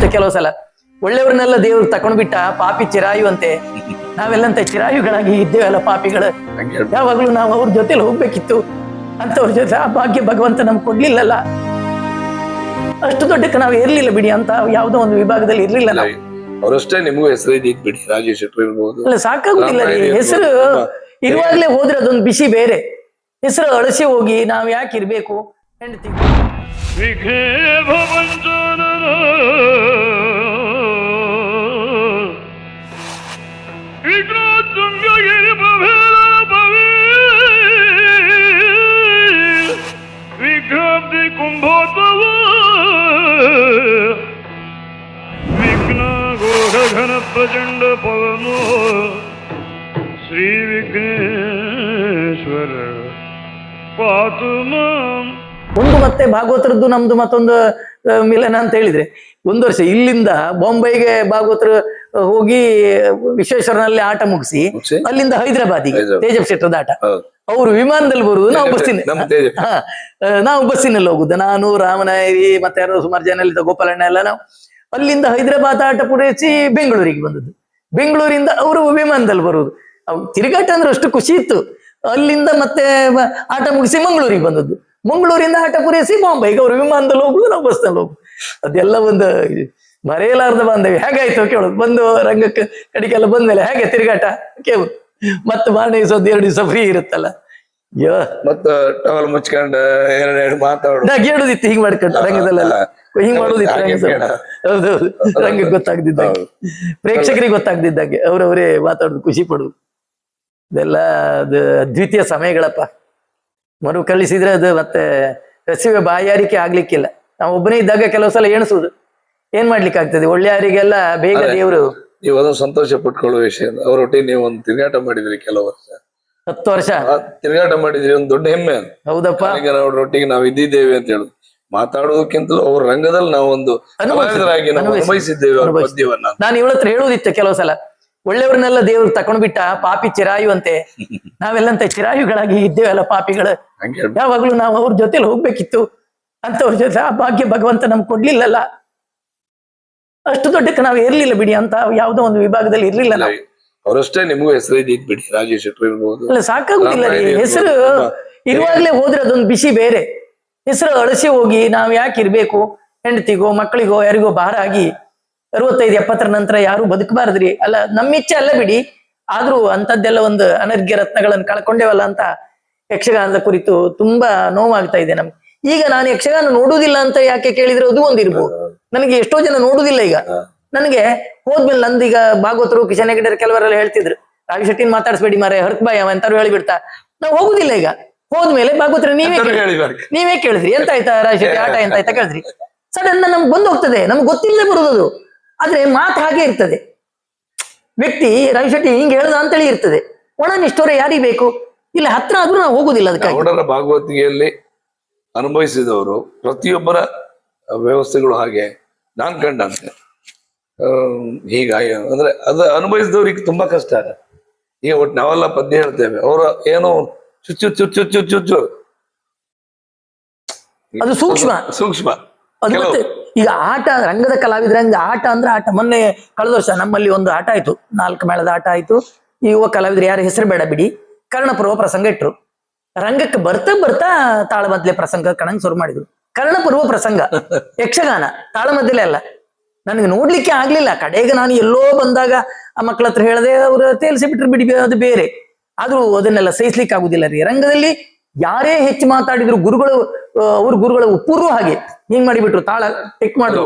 ಹೇಳುದಿತ್ತು ಕೆಲವು ಸಲ, ಒಳ್ಳೆಯವ್ರನ್ನೆಲ್ಲ ದೇವ್ರು ತಕೊಂಡ್ಬಿಟ್ಟ, ಪಾಪಿ ಚಿರಾಯು ಅಂತೆ. ನಾವೆಲ್ಲಂತ ಚಿರಾಯುಗಳಾಗಿ ಇದ್ದೇವಲ್ಲ ಪಾಪಿಗಳು. ಯಾವಾಗ್ಲೂ ನಾವು ಅವ್ರ ಜೊತೆಲಿ ಹೋಗ್ಬೇಕಿತ್ತು, ಅಂತವ್ರ ಜೊತೆ ಆ ಭಾಗ್ಯ ಭಗವಂತ ನಮ್ಗೆ ಕೊಡ್ಲಿಲ್ಲಲ್ಲ. ಅಷ್ಟು ದೊಡ್ಡಕ್ಕೆ ನಾವು ಇರ್ಲಿಲ್ಲ ಬಿಡಿ, ಅಂತ ಯಾವುದೋ ಒಂದು ವಿಭಾಗದಲ್ಲಿ ಇರ್ಲಿಲ್ಲ ನಾವು. ಅವರಷ್ಟೇ ನಿಮಗೂ ಹೆಸರು ಇದ್ದಿದ್ ಬಿಡಿ, ರಾಜೇಶ್ ಶೆಟ್ರು ಇರ್ಬೋದು. ಅಲ್ಲ ಸಾಕಾಗುದಿಲ್ಲ ರೀ, ಹೆಸರು ಇರುವಾಗ್ಲೇ ಹೋದ್ರೆ ಅದೊಂದು ಬಿಸಿ ಬೇರೆ. ಹೆಸರು ಅಳಸಿ ಹೋಗಿ ನಾವ್ ಯಾಕೆ ಇರ್ಬೇಕು ಹೆಂಡತಿ. ಘನ ಪ್ರಚಂಡ ಪವನೋ ಶ್ರೀ ವಿಘ್ನೇಶ್ವರ ಪಾತು ಮಾಂ. ಒಂದು ಮತ್ತೆ ಭಾಗವತರದ್ದು ನಮ್ದು ಮತ್ತೊಂದು ಮಿಲನ ಅಂತ ಹೇಳಿದ್ರೆ, ಒಂದು ವರ್ಷ ಇಲ್ಲಿಂದ ಬಾಂಬೆಗೆ ಭಾಗವತರು ಹೋಗಿ ವಿಶ್ವೇಶ್ವರನಲ್ಲಿ ಆಟ ಮುಗಿಸಿ ಅಲ್ಲಿಂದ ಹೈದರಾಬಾದಿಗೆ ತೇಜಪ್ ಶೆಟ್ಟರದ ಆಟ. ಅವರು ವಿಮಾನದಲ್ಲಿ ಬರುವುದು, ನಾವು ಬಸ್ಸಿನಲ್ಲಿ ಹೋಗುದು. ನಾನು ರಾಮನಾಯರಿ ಮತ್ತೆ ಯಾರೋ ಸುಮಾರು ಜನ ಎಲ್ಲ, ಗೋಪಾಲಣ್ಣ ಎಲ್ಲ, ನಾವು ಅಲ್ಲಿಂದ ಹೈದರಾಬಾದ್ ಆಟ ಪೂರೈಸಿ ಬೆಂಗಳೂರಿಗೆ ಬಂದದ್ದು. ಬೆಂಗಳೂರಿಂದ ಅವರು ವಿಮಾನದಲ್ಲಿ ಬರುವುದು. ತಿರುಗಾಟ ಅಂದ್ರೆ ಅಷ್ಟು ಖುಷಿ ಇತ್ತು. ಅಲ್ಲಿಂದ ಮತ್ತೆ ಆಟ ಮುಗಿಸಿ ಮಂಗಳೂರಿಗೆ ಬಂದದ್ದು. ಮಂಗಳೂರಿಂದ ಆಟ ಪೂರೈಸಿ ಬಾಂಬೆಗೆ ಅವರು ವಿಮಾನದಲ್ಲಿ ಹೋಗುದು, ನಾವು ಬಸ್ನಲ್ಲಿ ಹೋಗುದು. ಅದೆಲ್ಲ ಒಂದು ಮರೆಯಲಾರ್ದ ಬಾಂಧವ್ಯ. ಹೇಗಾಯ್ತು ಕೇಳೋದು, ಬಂದು ರಂಗಕ್ಕೆ ಕಡಿಗೆಲ್ಲ ಬಂದ್ಮೇಲೆ ಹೇಗೆ ತಿರುಗಾಟ ಕೇಳುದು. ಮತ್ತೆ ಮಾರನೇ ದಿವಸ 2 ದಿವಸ ಫ್ರೀ ಇರುತ್ತಲ್ಲ, ಅಯ್ಯೋ ಮತ್ತ ಟವಲ್ ಮುಚ್ಕೊಂಡ ಎರಡು ಮಾತಾಡೋದು, ಹೇಳುದಿತ್ತು ಹಿಂಗ್ ಮಾಡ್ಕೊಂಡು ರಂಗದಲ್ಲೆಲ್ಲ ಹಿಂಗ್ ಮಾಡುದಿತ್ತು. ಹೌದೌದು, ರಂಗಕ್ಕೆ ಗೊತ್ತಾಗ್ದಿದ್ದಂಗೆ, ಪ್ರೇಕ್ಷಕರಿಗೆ ಗೊತ್ತಾಗ್ದಿದ್ದಂಗೆ ಅವ್ರವರೇ ಮಾತಾಡೋದು, ಖುಷಿ ಪಡುದು. ಇದೆಲ್ಲ ಅದು ಅದ್ವಿತೀಯ ಸಮಯಗಳಪ್ಪ. ಮರು ಕಳಿಸಿದ್ರೆ ಅದು ಮತ್ತೆ ಹಸಿವೆ ಬಾಯಾರಿಕೆ ಆಗ್ಲಿಕ್ಕಿಲ್ಲ. ನಾವು ಒಬ್ಬನೇ ಇದ್ದಾಗ ಕೆಲವು ಸಲ ಎಣಿಸುದು, ಏನ್ ಮಾಡ್ಲಿಕ್ಕೆ ಆಗ್ತದೆ, ಒಳ್ಳೆಯವರಿಗೆಲ್ಲ ಬೇಗ ದೇವರು. ನೀವು ಅದನ್ನು ಸಂತೋಷ ಪಟ್ಕೊಳ್ಳುವ ವಿಷಯ. ಅವರೊಟ್ಟಿಗೆ ನೀವು ಒಂದು ತಿರುಗಾಟ ಮಾಡಿದ್ರಿ, ಕೆಲವು ವರ್ಷ 10 ವರ್ಷ ತಿರುಗಾಟ ಮಾಡಿದ್ರಿ, ಒಂದು ದೊಡ್ಡ ಹೆಮ್ಮೆ. ಹೌದಪ್ಪ, ಈಗ ಅವ್ರೊಟ್ಟಿಗೆ ನಾವು ಇದ್ದಿದ್ದೇವೆ ಅಂತ ಹೇಳುದು. ಮಾತಾಡುವುದಕ್ಕಿಂತಲೂ ಅವ್ರ ರಂಗದಲ್ಲಿ ನಾವು ಒಂದು ಅನುಭವಿಸಿದ್ದೇವೆ ಅವ್ರ ಪದ್ಯವನ್ನ. ನಾನು ಇವಳ ಹತ್ರ ಹೇಳುದಿತ್ತು ಕೆಲವು ಸಲ, ಒಳ್ಳೆಯವ್ರನ್ನೆಲ್ಲ ದೇವ್ರು ತಕೊಂಡ್ಬಿಟ್ಟ, ಪಾಪಿ ಚಿರಾಯು ಅಂತೆ. ನಾವೆಲ್ಲಂತ ಚಿರಾಯುಗಳಾಗಿ ಇದ್ದೇವಲ್ಲ ಪಾಪಿಗಳು. ಯಾವಾಗ್ಲೂ ನಾವು ಅವ್ರ ಜೊತೆಲಿ ಹೋಗ್ಬೇಕಿತ್ತು, ಅಂತವ್ರ ಜೊತೆ ಆ ಭಾಗ್ಯ ಭಗವಂತ ನಮ್ಗೆ ಕೊಡ್ಲಿಲ್ಲಲ್ಲ. ಅಷ್ಟು ದೊಡ್ಡಕ್ಕೆ ನಾವು ಇರ್ಲಿಲ್ಲ ಬಿಡಿ, ಅಂತ ಯಾವುದೋ ಒಂದು ವಿಭಾಗದಲ್ಲಿ ಇರ್ಲಿಲ್ಲ ನಾವು. ಅವರಷ್ಟೇ ನಿಮಗೂ ಹೆಸರು ಇದ್ದಿದ್ ಬಿಡಿ, ರಾಜೇಶ್ ಶೆಟ್ರು ಇರ್ಬೋದು. ಅಲ್ಲ ಸಾಕಾಗುದಿಲ್ಲ ರೀ, ಹೆಸರು ಇರುವಾಗ್ಲೇ ಹೋದ್ರೆ ಅದೊಂದು ಬಿಸಿ ಬೇರೆ. ಹೆಸರು ಅಳಸಿ ಹೋಗಿ ನಾವ್ ಯಾಕೆ ಇರ್ಬೇಕು, ಹೆಂಡತಿಗೋ ಮಕ್ಕಳಿಗೋ ಯಾರಿಗೋ ಭಾರ ಆಗಿ 65-70 ನಂತರ ಯಾರು ಬದುಕಬಾರದ್ರಿ. ಅಲ್ಲ ನಮ್ಮಿಚ್ಛೆ ಅಲ್ಲ ಬಿಡಿ, ಆದ್ರೂ ಅಂತದ್ದೆಲ್ಲ ಒಂದು ಅನರ್ಘ್ಯ ರತ್ನಗಳನ್ನು ಕಳ್ಕೊಂಡೇವಲ್ಲ ಅಂತ ಯಕ್ಷಗಾನದ ಕುರಿತು ತುಂಬಾ ನೋವಾಗ್ತಾ ಇದೆ ನಮ್ಗೆ. ಈಗ ನಾನು ಯಕ್ಷಗಾನ ನೋಡುವುದಿಲ್ಲ ಅಂತ ಯಾಕೆ ಕೇಳಿದ್ರೆ ಅದು ಒಂದಿರ್ಬೋದು. ನನಗೆ ಎಷ್ಟೋ ಜನ ನೋಡುದಿಲ್ಲ ಈಗ. ನನಗೆ ಹೋದ್ಮೇಲೆ ನಂದೀಗ ಭಾಗವತರು, ಕಿಶನ್ ಹೆಗಡೆ ಕೆಲವರೆಲ್ಲ ಹೇಳ್ತಿದ್ರು, ರಾವಿ ಶೆಟ್ಟಿನ ಮಾತಾಡಿಸ್ಬೇಡಿ ಮಾರೆ, ಹರ್ಕ್ ಬಾಯ್ ಅವ ಎಂತಾರು ಹೇಳಿಬಿಡ್ತಾ. ನಾವು ಹೋಗುದಿಲ್ಲ ಈಗ. ಹೋದ್ಮೇಲೆ ಭಾಗವತರ ನೀವೇ ಕೇಳಿದ್ರಿ, ಎಂತ ಆಯ್ತಾ ರಾವಿ ಶೆಟ್ಟಿ ಆಟ ಎಂತ ಆಯ್ತಾ ಕೇಳಿದ್ರಿ. ಸಡನ್ ನಮ್ಗೆ ಬಂದು ಹೋಗ್ತದೆ, ನಮ್ಗೆ ಗೊತ್ತಿಲ್ಲದೆ ಬರುವುದು. ಆದ್ರೆ ಮಾತು ಹಾಗೆ ಇರ್ತದೆ. ವ್ಯಕ್ತಿ ರಾವಿ ಶೆಟ್ಟಿ ಹಿಂಗೆ ಹೇಳ್ದ ಅಂತೇಳಿ ಇರ್ತದೆ. ಒಣ ನಿಷ್ಠೋರೆ ಯಾರಿಗೆ ಬೇಕು, ಇಲ್ಲ ಹತ್ರ ಆದ್ರೂ ನಾವು ಹೋಗುದಿಲ್ಲ. ಅದಕ್ಕೆ ಭಾಗವತಿಗೆಯಲ್ಲಿ ಅನುಭವಿಸಿದವರು ಪ್ರತಿಯೊಬ್ಬರ ವ್ಯವಸ್ಥೆಗಳು ಹಾಗೆ ನಾನ್ ಕಂಡಂತೆ. ಹೀಗಾಗಿ ಅಂದ್ರೆ ಅದು ಅನುಭವಿಸಿದವ್ರಿಗೆ ತುಂಬಾ ಕಷ್ಟ. ಈಗ ಒಟ್ಟು ನಾವೆಲ್ಲ ಪದ್ಯ ಹೇಳ್ತೇವೆ, ಅವರು ಏನೋ ಚುಚ್ಚು ಚುಚ್ಚು ಚುಚ್ಚು ಚುಚ್ಚು, ಅದು ಸೂಕ್ಷ್ಮ ಸೂಕ್ಷ್ಮ. ಅದು ಮತ್ತೆ ಈಗ ಆಟ, ರಂಗದ ಕಲಾವಿದ್ರಂಗ ಆಟ ಅಂದ್ರೆ ಆಟ. ಮೊನ್ನೆ ಕಳೆದ ವರ್ಷ ನಮ್ಮಲ್ಲಿ ಒಂದು ಆಟ ಆಯ್ತು, 4 ಮೇಳದ ಆಟ ಆಯ್ತು. ಈ ಯುವ ಕಲಾವಿದ್ರು ಯಾರ ಹೆಸರು ಬೇಡ ಬಿಡಿ, ಕರ್ಣಪರ್ವ ಪ್ರಸಂಗ ಇಟ್ರು. ರಂಗಕ್ಕೆ ಬರ್ತಾ ಬರ್ತಾ ತಾಳಮದ್ಲೆ ಪ್ರಸಂಗ ಕಣಂಗ್ ಶುರು ಮಾಡಿದ್ರು. ಕರ್ಣಪರ್ವ ಪ್ರಸಂಗ ಯಕ್ಷಗಾನ ತಾಳಮದ್ಲೆ ಅಲ್ಲ. ನನಗೆ ನೋಡ್ಲಿಕ್ಕೆ ಆಗ್ಲಿಲ್ಲ. ಕಡೆಗೆ ನಾನು ಎಲ್ಲೋ ಬಂದಾಗ ಆ ಮಕ್ಕಳ ಹತ್ರ ಹೇಳದೆ, ಅವ್ರು ತೇಲ್ಸಿ ಬಿಟ್ರು ಬಿಡಿ, ಅದು ಬೇರೆ. ಆದ್ರೂ ಅದನ್ನೆಲ್ಲ ಸಹಿಸ್ಲಿಕ್ಕೆ ಆಗುದಿಲ್ಲ ರೀ. ರಂಗದಲ್ಲಿ ಯಾರೇ ಹೆಚ್ಚು ಮಾತಾಡಿದ್ರು ಗುರುಗಳು, ಅವ್ರ ಗುರುಗಳ ಪೂರ್ವ ಹಾಗೆ ಹಿಂಗ್ ಮಾಡಿಬಿಟ್ರು, ತಾಳ ಟಿಕ್ ಮಾಡಿದ್ರು.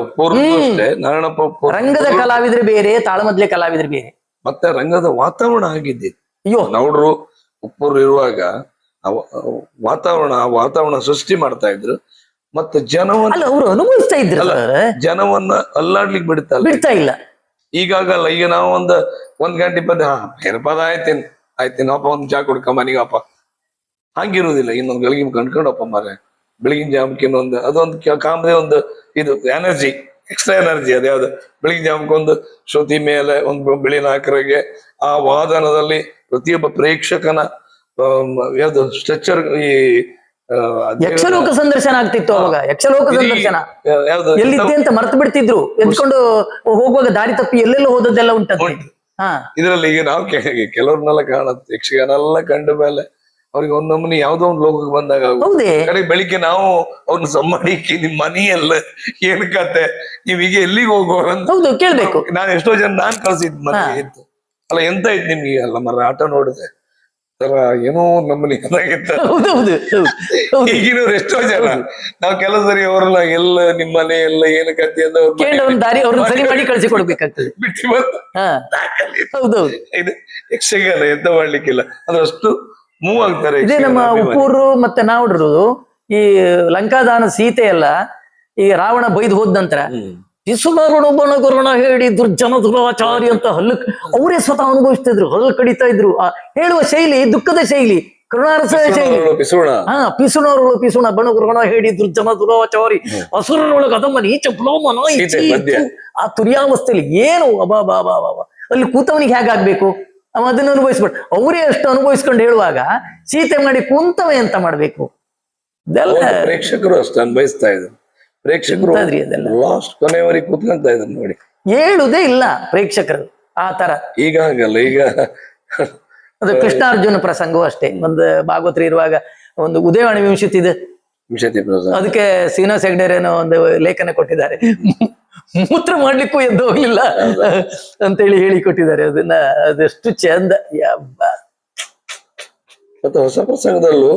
ರಂಗದ ಕಲಾವಿದ್ರೆ ಬೇರೆ, ತಾಳಮದ್ಲೆ ಕಲಾವಿದ್ರೆ ಬೇರೆ. ಮತ್ತೆ ರಂಗದ ವಾತಾವರಣ ಆಗಿದ್ದೆ. ಅಯ್ಯೋ, ನೋಡ್ರು ಉಪ್ಪೂರು ಇರುವಾಗ ವಾತಾವರಣ ಸೃಷ್ಟಿ ಮಾಡ್ತಾ ಇದ್ರು. ಮತ್ತೆ ಜನವನ್ನ ಅವರು ಅನುಭವಿಸ್ತಾ ಇದ್ರು, ಜನವನ್ನ ಅಲ್ಲಾಡ್ಲಿಕ್ಕೆ ಬಿಡ್ತಾ ಇಲ್ಲ. ಈಗಾಗಲ್ಲ. ಈಗ ನಾವು ಒಂದ್ ಗಂಟೆ ಪದ ಆಯ್ತೇನಪ್ಪ, ಒಂದ್ ಚಾ ಕುಡ್ಕ ಮನಿಗಪ್ಪ, ಹಂಗಿರುವುದಿಲ್ಲ. ಇನ್ನೊಂದು ಗಳಿಗೆ ಕಂಡ್ಕೊಂಡಪ್ಪ ಮಾರೆ, ಬೆಳಗಿನ ಜಾಮಕ್ಕೆ ಅದೊಂದು ಕಾಮದೇ ಒಂದು ಇದು ಎನರ್ಜಿ, ಎಕ್ಸ್ಟ್ರಾ ಎನರ್ಜಿ. ಅದ್ಯಾವ್ದು ಬೆಳಗಿನ ಜಾಮಕ್ಕೆ ಒಂದು ಶ್ರುತಿ ಮೇಲೆ ಒಂದು ಬಿಳಿ ನಾಲ್ಕರಿಗೆ ಆ ವಾದನದಲ್ಲಿ ಪ್ರತಿಯೊಬ್ಬ ಪ್ರೇಕ್ಷಕನ ಯಾವ್ದು ಸ್ಟ್ರೆಚರ್, ಈ ಯಕ್ಷಲೋಕ ಸಂದರ್ಶನ ಆಗ್ತಿತ್ತು ಅವಾಗ. ಯಕ್ಷಲೋಕ ಸಂದರ್ಶನ ಯಾವ್ದು ಎಲ್ಲಿದ್ದೆ ಅಂತ ಮರ್ತು ಬಿಡ್ತಿದ್ರು, ಎದ್ಕೊಂಡು ಹೋಗುವಾಗ ದಾರಿ ತಪ್ಪಿ ಎಲ್ಲೆಲ್ಲ ಹೋದದ್ದೆಲ್ಲ ಉಂಟಂತೆ. ಹಾ ಇದ್ರಲ್ಲಿ ಈಗ ನಾವು ಕೆಲವ್ರನ್ನೆಲ್ಲ ಕಾಣುತ್ತೆ ಯಕ್ಷಗಾನ ಎಲ್ಲ ಕಂಡ ಮೇಲೆ ಅವ್ರಿಗೆ ಒಂದೊಮ್ಮೆ ಯಾವ್ದೋ ಒಂದು ಲೋಕಕ್ಕೆ ಬಂದಾಗ ಹೌದೇ ಕಡೆ ಬೆಳಿಗ್ಗೆ ನಾವು ಅವ್ರನ್ನ ಸಮ್ಮಾಡಿಕ್ಕೆ ನಿಮ್ ಮನೆಯಲ್ಲ ಏನ್ ಕತೆ ನೀವ್ ಈಗ ಎಲ್ಲಿಗೆ ಹೋಗುವ ಅಂತ ಹೌದು ಕೇಳ್ಬೇಕು. ನಾನು ಎಷ್ಟೋ ಜನ ನಾನ್ ಕಳ್ಸಿದ್ ಮನೆ ಇತ್ತು ಅಲ್ಲ ಎಂತ ಇತ್ತು ನಿಮ್ಗೆ ಅಲ್ಲ ಮರ ಆಟ ನೋಡಿದೆ ತರ ಏನೋ ನಮ್ಮಲ್ಲಿ ಹೌದೌದು ಈಗಿನವ್ರು ಎಷ್ಟೋ ಜನ ನಾವ್ ಕೆಲವು ಸರಿ ಅವ್ರಲ್ಲ ಎಲ್ಲ ನಿಮ್ ಮನೆ ಎಲ್ಲ ಏನು ಕತೆ ಅಂತ ಕೇಳಿ ಒಂದ್ ದಾರಿ ಅವ್ರನ್ನ ಸರಿ ಮಾಡಿ ಕಳ್ಸಿ ಕೊಡ್ಬೇಕಾಗ್ತದೆ. ಬಿಟ್ಟು ಬಂದು ಹಾ ಹೌದೌದು. ಇದು ಯಕ್ಷಗಾನ ಎಂತ ಮಾಡ್ಲಿಕ್ಕಿಲ್ಲ ಅದ್ರಷ್ಟು ಮೂವ್ ಆಗ್ತಾರೆ. ಇದೇ ನಮ್ಮ ಉಪ್ಪೂರು ಮತ್ತೆ ನಾವುಡ್ರು ಈ ಲಂಕಾದಾನ ಸೀತೆ ಎಲ್ಲ ಈ ರಾವಣ ಬೈದು ಹೋದ ನಂತರ ಪಿಸುನರುಣ ಬಣಗುರುಣ ಹೇಳಿ ದುರ್ಜನ ದುರಾಚಾರಿ ಅಂತ ಅವರೇ ಸ್ವತಃ ಅನುಭವಿಸ್ತಿದ್ರು, ಹಲ್ಲು ಕಡಿತಾ ಇದ್ರು. ಆ ಹೇಳುವ ಶೈಲಿ ದುಃಖದ ಶೈಲಿ, ಕರುಣಾರಸ ಶೈಲಿ. ಪಿಸುಣರು ಪಿಸುಣ ಬಣಗುರುಣ ಹೇಳಿ ದುರ್ಜನ ದುರಾಚಾರಿ ಅಸುರನೊಳಗ ಅದಮ್ಮ ನೀಚ ಬ್ಲೋಮನ ಆ ತುರ್ಯಾವಸ್ಥೆಯಲ್ಲಿ ಏನು ಅಬಾ ಅಲ್ಲಿ ಕೂತವನಿಗೆ ಹೇಗಾಗ್ಬೇಕು ಅವ ಅದನ್ನ ಅನುಭವಿಸ್ಬಿಟ್ಟು ಅವರೇ ಅಷ್ಟು ಅನುಭವಿಸ್ಕೊಂಡು ಹೇಳುವಾಗ ಸೀತೆ ಮಾಡಿ ಕುಂತವೆ ಅಂತ ಮಾಡ್ಬೇಕು. ಇದೆಲ್ಲ ಪ್ರೇಕ್ಷಕರು ಅಷ್ಟು ಅನುಭವಿಸ್ತಾ ಇದ್ರು. ಪ್ರೇಕ್ಷಕರು ಲಾಸ್ಟ್ ಕೊನೆಯವರೆಗೆ ಕೂತ್ಕೊಂತ ಇದ್ರು ನೋಡಿ, ಹೇಳುದೇ ಇಲ್ಲ ಪ್ರೇಕ್ಷಕರು ಆ ತರ. ಈಗ ಆಗಲ್ಲ. ಈಗ ಅದು ಕೃಷ್ಣಾರ್ಜುನ ಪ್ರಸಂಗವೂ ಅಷ್ಟೇ. ಒಂದು ಭಾಗವತರು ಇರುವಾಗ ಒಂದು ಉದಯವಾಣಿ ವಿಂಶತಿ ಇದೆ, ಅದಕ್ಕೆ ಶ್ರೀನಿವಾಸ ಹೆಗ್ಡೆರೇನೋ ಒಂದು ಲೇಖನ ಕೊಟ್ಟಿದ್ದಾರೆ. ಮೂತ್ರ ಮಾಡ್ಲಿಕ್ಕೂ ಎದ್ದು ಹೋಗ್ಲಿಲ್ಲ ಅಂತೇಳಿ ಹೇಳಿ ಕೊಟ್ಟಿದ್ದಾರೆ. ಅದನ್ನ ಅದೆಷ್ಟು ಚಂದ. ಮತ್ತೆ ಹೊಸ ಪ್ರಸಂಗದಲ್ಲೂ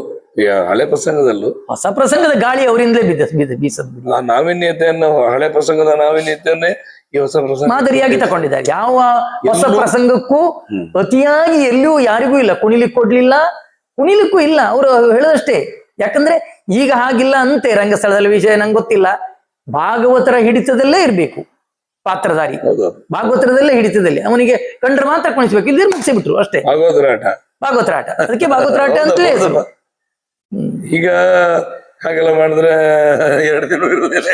ಹಳೆ ಪ್ರಸಂಗದಲ್ಲೂ ಹೊಸ ಪ್ರಸಂಗದ ಗಾಳಿ ಅವರಿಂದಲೇ ಬೀಸದ್ ಆ ನಾವೀನ್ಯತೆಯನ್ನು ಹಳೆ ಪ್ರಸಂಗದ ನಾವೀನ್ಯತೆಯನ್ನೇ ಈ ಹೊಸ ಪ್ರಸಂಗ ಮಾದರಿಯಾಗಿ ತಗೊಂಡಿದ್ದಾರೆ. ಯಾವ ಹೊಸ ಪ್ರಸಂಗಕ್ಕೂ ಅತಿಯಾಗಿ ಎಲ್ಲಿಯೂ ಯಾರಿಗೂ ಇಲ್ಲ, ಕುಣಿಲಿಕ್ಕೆ ಕೊಡ್ಲಿಲ್ಲ, ಕುಣಿಲಿಕ್ಕೂ ಇಲ್ಲ. ಅವರು ಹೇಳೋದಷ್ಟೇ. ಯಾಕಂದ್ರೆ ಈಗ ಹಾಗಿಲ್ಲ ಅಂತೆ ರಂಗಸ್ಥಳದಲ್ಲಿ. ವಿಷಯ ನಂಗೆ ಗೊತ್ತಿಲ್ಲ. ಭಾಗವತರ ಹಿಡಿತದಲ್ಲೇ ಇರ್ಬೇಕು ಪಾತ್ರಧಾರಿ, ಭಾಗವತರದಲ್ಲೇ ಹಿಡಿತದಲ್ಲಿ ಅವನಿಗೆ ಕಂಡ್ರೆ ಮಾತ್ರ ಕುಣಿಸ್ಬೇಕು, ಇಲ್ಲದೆ ಮುಗಿಸಿ ಬಿಟ್ರು ಅಷ್ಟೇ. ಭಾಗವತರ ಆಟ, ಅದಕ್ಕೆ ಭಾಗವತರ ಆಟ ಅಂತಲೇ ಹೆಸರು. ಈಗ ಹಾಗೆಲ್ಲ ಮಾಡಿದ್ರೆ 2 ದಿನ ಇರುವುದಿಲ್ಲ,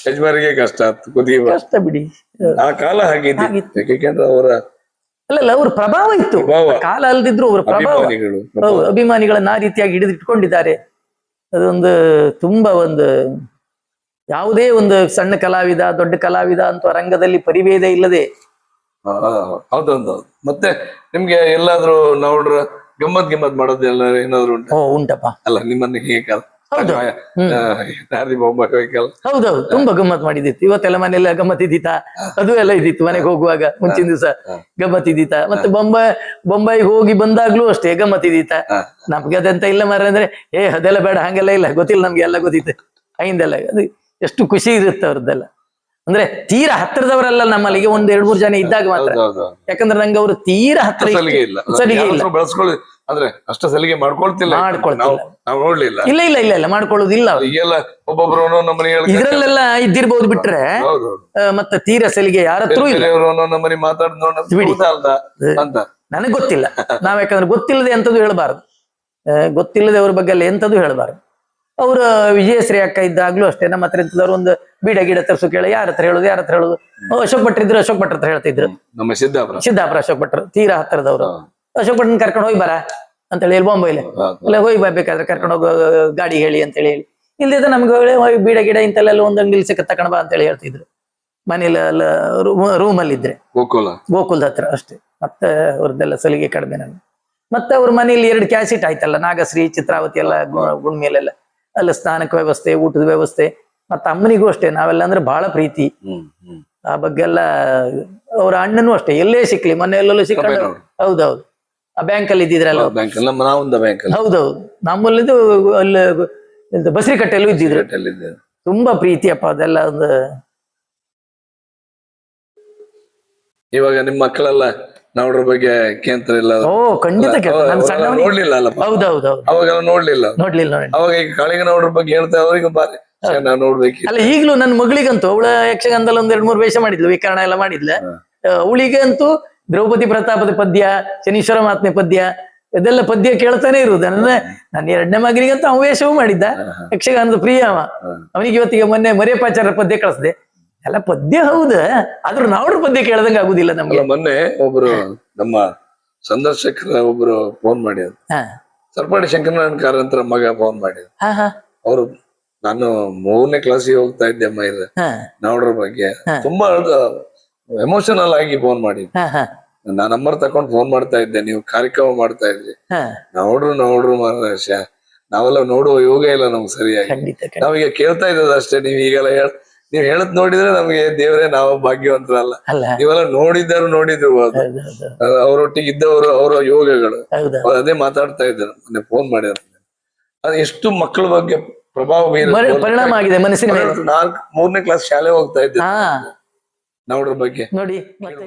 ಯಜಮಾರಿಗೆ ಕಷ್ಟ ಕಷ್ಟ ಬಿಡಿ. ಆ ಕಾಲ ಹಾಗಿತ್ತು. ಯಾಕೆಂದ್ರೆ ಅವರ ಅಲ್ಲಲ್ಲ ಅವ್ರ ಪ್ರಭಾವ ಇತ್ತು, ಕಾಲ ಅಲ್ದಿದ್ರು ಅವರ ಪ್ರಭಾವ. ಅಭಿಮಾನಿಗಳನ್ನ ಆ ರೀತಿಯಾಗಿ ಹಿಡಿದಿಟ್ಕೊಂಡಿದ್ದಾರೆ. ಅದೊಂದು ತುಂಬಾ ಒಂದು ಯಾವುದೇ ಒಂದು ಸಣ್ಣ ಕಲಾವಿದ ದೊಡ್ಡ ಕಲಾವಿದ ಅಂತ ರಂಗದಲ್ಲಿ ಪರಿಭೇದ ಇಲ್ಲದೆ. ಹೌದೌದು. ಮತ್ತೆ ನಿಮ್ಗೆ ಎಲ್ಲಾದ್ರೂ ನೋಡ್ರ ಗಮ್ಮತ್ ಮಾಡೋದೆಲ್ಲ ಏನಾದ್ರು ಉಂಟಪ್ಪ? ಅಲ್ಲ ನಿಮ್ಮನ್ನ ಹೇಗೆ ಹೌದೌದು, ತುಂಬಾ ಗಮ್ಮತ್ ಮಾಡಿದಿತ್ತು. ಇವತ್ತೆಲ್ಲ ಮನೆಯಲ್ಲ ಗಮ್ಮತ್ ಇದ್ದಿತ್ತ, ಅದು ಎಲ್ಲ ಇದ್ದಿತ್ತು. ಮನೆಗೆ ಹೋಗುವಾಗ ಮುಂಚಿನ ದಿವಸ ಗಮ್ಮತ್ ಇದ್ದಿತ್ತ. ಮತ್ತೆ ಬೊಂಬಾಯಿಗೆ ಹೋಗಿ ಬಂದಾಗ್ಲೂ ಅಷ್ಟೇ ಗಮ್ಮತ್ ಇದ್ದಿತ್ತ. ನಮ್ಗೆ ಅದೆಂತ ಇಲ್ಲ ಮಾರ ಅಂದ್ರೆ ಅದೆಲ್ಲ ಬೇಡ, ಹಂಗೆಲ್ಲ ಇಲ್ಲ, ಗೊತ್ತಿಲ್ಲ ನಮ್ಗೆ ಎಲ್ಲ ಗೊತ್ತಿತ್ತು. ಅಯಿಂದೆಲ್ಲ ಅದು ಎಷ್ಟು ಖುಷಿ ಇರುತ್ತೆ ಅವ್ರದ್ದೆಲ್ಲ. ಅಂದ್ರೆ ತೀರಾ ಹತ್ತಿರದವರೆಲ್ಲ ನಮ್ಮಲ್ಲಿಗೆ 1-2-3 ಜನ ಇದ್ದಾಗ ಮಾತ್ರ. ಯಾಕಂದ್ರೆ ನಂಗೆ ಅವರು ತೀರಾ ಹತ್ತಿರ ಸಲಿಗೆ ಇಲ್ಲ ಅಂದ್ರೆ ಅಷ್ಟ ಸಲಿಗೆ ಮಾಡ್ಕೊಳ್ತಿಲ್ಲ, ನೋಡ್ಲಿಲ್ಲ. ಇಲ್ಲ ಇಲ್ಲ ಇಲ್ಲ ಇಲ್ಲ ಮಾಡ್ಕೊಳ್ಳೋದಿಲ್ಲ. ಈಗೆಲ್ಲ ಒಬ್ಬೊಬ್ರು ಇದ್ರಲ್ಲೆಲ್ಲ ಇದ್ದಿರ್ಬೋದು ಬಿಟ್ರೆ ಮತ್ತೆ ತೀರಾ ಸಲಿಗೆ ಯಾರತ್ರೂ ನಮ್ಮನೆ ನನಗ್ ಗೊತ್ತಿಲ್ಲ. ನಾವ್ ಯಾಕಂದ್ರೆ ಗೊತ್ತಿಲ್ಲದೆ ಎಂತದ್ದು ಹೇಳಬಾರದು, ಗೊತ್ತಿಲ್ಲದೆ ಅವ್ರ ಬಗ್ಗೆ ಎಲ್ಲ ಎಂತದ್ದು ಹೇಳಬಾರದು. ಅವ್ರ ವಿಜಯಶ್ರೀ ಅಕ್ಕ ಇದ್ದಾಗ್ಲೂ ಅಷ್ಟೇ ನಮ್ಮ ಹತ್ರ ಇಂಥದವ್ರು ಒಂದು ಬೀಡ ಗಿಡ ತರಿಸು ಕೇಳ ಯಾರ ಹತ್ರ ಹೇಳೋದು ಅಶೋಕ್ ಭಟ್ರು ಇದ್ರು, ಅಶೋಕ್ ಭಟ್ರ ಹತ್ರ ಹೇಳ್ತಿದ್ರು. ನಮ್ಮ ಸಿದ್ದಾಪುರ ಅಶೋಕ್ ಭಟ್ರು ತೀರಾ ಹತ್ತಿರದವ್ರು. ಅಶೋಕ್ ಭಟ್ರನ್ ಕರ್ಕೊಂಡು ಹೋಗಿ ಬರ ಅಂತ ಹೇಳಿ ಬಾಂಬೈಲೆ ಅಲ್ಲ ಹೋಗಿ ಬರ್ಬೇಕಾದ್ರೆ ಕರ್ಕೊಂಡು ಹೋಗೋ ಗಾಡಿ ಹೇಳಿ ಅಂತ ಹೇಳಿ ಇಲ್ದಿದ್ರೆ ನಮ್ಗೆ ಬೀಡ ಗಿಡ ಇಂತೆಲ್ಲ ಒಂದು ಅಂಗಡಿ ಸಿಕ್ಕ ತಕೊಂಡ್ ಬಾ ಅಂತ ಹೇಳಿ ಹೇಳ್ತಿದ್ರು. ಮನೇಲಿ ಎಲ್ಲ ರೂಮಲ್ಲಿ ಇದ್ರೆ ಗೋಕುಲದ ಹತ್ರ ಅಷ್ಟೇ. ಮತ್ತೆ ಅವ್ರದ್ದೆಲ್ಲ ಸಲಿಗೆ ಕಡಿಮೆ ನಮ್ಗೆ. ಮತ್ತೆ ಅವ್ರ ಮನೇಲಿ 2 ಕ್ಯಾಸೆಟ್ ಆಯ್ತಲ್ಲ, ನಾಗಶ್ರೀ ಚಿತ್ರಾವತಿ ಎಲ್ಲ ಗುಣ್ಮೇಲೆಲ್ಲ ಅಲ್ಲ ಸ್ನಾನಕ್ಕೆ ವ್ಯವಸ್ಥೆ, ಊಟದ ವ್ಯವಸ್ಥೆ. ಮತ್ತೆ ಅಮ್ಮನಿಗೂ ಅಷ್ಟೇ ನಾವೆಲ್ಲ ಅಂದ್ರೆ ಬಹಳ ಪ್ರೀತಿ. ಆ ಬಗ್ಗೆ ಎಲ್ಲ ಅವ್ರ ಅಣ್ಣನೂ ಅಷ್ಟೇ ಎಲ್ಲೇ ಸಿಕ್ಲಿ ಮನೆಯಲ್ಲೆಲ್ಲೂ ಸಿಕ್ಕೊಂಡು. ಹೌದೌದು, ಆ ಬ್ಯಾಂಕ್ ಅಲ್ಲಿ ಇದ್ದಿದ್ರಲ್ಲ. ಹೌದೌದು, ನಮ್ಮಲ್ಲಿದ್ದು ಅಲ್ಲಿ ಬಸರಿಕಟ್ಟೆಲ್ಲೂ ಇದ್ದಿದ್ರು. ತುಂಬಾ ಪ್ರೀತಿಯಪ್ಪ ಅದೆಲ್ಲ. ಒಂದು ಇವಾಗ ನಿಮ್ಮ ಮಕ್ಕಳೆಲ್ಲ ನಾವ್ರ ಬಗ್ಗೆ ಕೇಂದ್ರ ಓ ಖಂಡಿತ ನೋಡ್ಲಿಲ್ಲ ಅಲ್ಲ. ಹೌದೌದು, ಅವಾಗೆಲ್ಲ ನೋಡ್ಲಿಲ್ಲ. ಅವಾಗ ಈಗ ಕಾಳಿಂಗ ನಾವ್ರ ಬಗ್ಗೆ ಹೇಳ್ತಾ ಅವ್ರಿಗೆ ನೋಡ್ಬೇಕು. ಅಲ್ಲ ಈಗ್ಲೂ ನನ್ನ ಮಗಳಿಗಂತೂ ಅವಳ ಯಕ್ಷಗಾನದಲ್ಲಿ 1-2-3 ವೇಷ ಮಾಡಿದ್ಲು, ವಿಕರಣ ಎಲ್ಲ ಮಾಡಿದ್ಲ. ಅವಳಿಗೆ ಅಂತೂ ದ್ರೌಪದಿ ಪ್ರತಾಪದ ಪದ್ಯ, ಶನೀಶ್ವರ ಮಾತ್ಮೆ ಪದ್ಯ, ಇದೆಲ್ಲ ಪದ್ಯ ಕೇಳ್ತಾನೆ ಇರುವುದು. ನನ್ನ 2ನೇ ಮಗನಿಗಂತೂ ಅವ ವೇಷವೂ ಮಾಡಿದ್ದ, ಯಕ್ಷಗಾನದ ಪ್ರಿಯ ಅವ. ಅವನಿಗೆ ಇವತ್ತಿಗೆ ಮೊನ್ನೆ ಮರಿಯಪ್ಪಾಚಾರ್ಯ ಪದ್ಯ ಕಳಿಸ್ದೆ. ಎಲ್ಲ ಪದ್ಯ ಹೌದ, ಆದ್ರೂ ನಾವ್ರ ಪದ್ಯ ಕೇಳ್ದಂಗ ಆಗುದಿಲ್ಲ ನಮ್ಗೆ. ಮೊನ್ನೆ ಒಬ್ರು ನಮ್ಮ ಸಂದರ್ಶಕರ ಒಬ್ರು ಫೋನ್ ಮಾಡಿ ಸರ್ಪಾಡಿ ಶಂಕರನಾರಾಯಣ ಕಾರಂತರ ಮಗ ಫೋನ್ ಮಾಡಿದ್ರು. ಹಾ ಹಾ ಅವರು ನಾನು 3ನೇ ಕ್ಲಾಸಿಗೆ ಹೋಗ್ತಾ ಇದ್ದೆ ಅಮ್ಮ ಇಲ್ಲ ಹಾ ನಾವ್ರ ಬಗ್ಗೆ ತುಂಬಾ ಎಮೋಷನಲ್ ಆಗಿ ಫೋನ್ ಮಾಡಿ ಹಾ ಹಾ ನಾ ನಂಬರ್ ತಕೊಂಡ್ ಫೋನ್ ಮಾಡ್ತಾ ಇದ್ದೆ, ನೀವು ಕಾರ್ಯಕ್ರಮ ಮಾಡ್ತಾ ಇದ್ರಿ. ಹಾ ನೋಡ್ರು ಮಹಾರಾಜ, ನಾವೆಲ್ಲ ನೋಡುವ ಯೋಗ ಇಲ್ಲ ನಮ್ಗೆ ಸರಿಯಾಗಿ. ಖಂಡಿತ ಖಂಡಿತ. ನಾವೀಗ ಕೇಳ್ತಾ ಇದ್ದದ ಅಷ್ಟೇ. ನೀವ್ ಈಗೆಲ್ಲ ನೀವ್ ಹೇಳದ್ ನೋಡಿದ್ರೆ ನಮ್ಗೆ ದೇವರೇ ನಾವು ಭಾಗ್ಯವಂತರಲ್ಲ. ಅಲ್ಲ ನೀವೆಲ್ಲ ನೋಡಿದಿರ್ಬೋದು, ಹೌದು ಹೌದು ಅವರೊಟ್ಟಿಗೆ ಇದ್ದವರು ಅವರ ಯೋಗಗಳು ಹೌದು ಅವ್ರು ಅದೇ ಮಾತಾಡ್ತಾ ಇದ್ದಾರೆ. ಮೊನ್ನೆ ಫೋನ್ ಮಾಡಿದ್ರು. ಅದು ಎಷ್ಟು ಮಕ್ಕಳ ಬಗ್ಗೆ ಪ್ರಭಾವ ಪರಿಣಾಮ ಆಗಿದೆ ಮನಸ್ಸಿನ ಮೇಲೆ. 3ನೇ ಕ್ಲಾಸ್ ಶಾಲೆ ಹೋಗ್ತಾ ಇದ್ದೆ ಹಾ ನಾವ್ರ ಬಗ್ಗೆ ನೋಡಿ ಮತ್ತೆ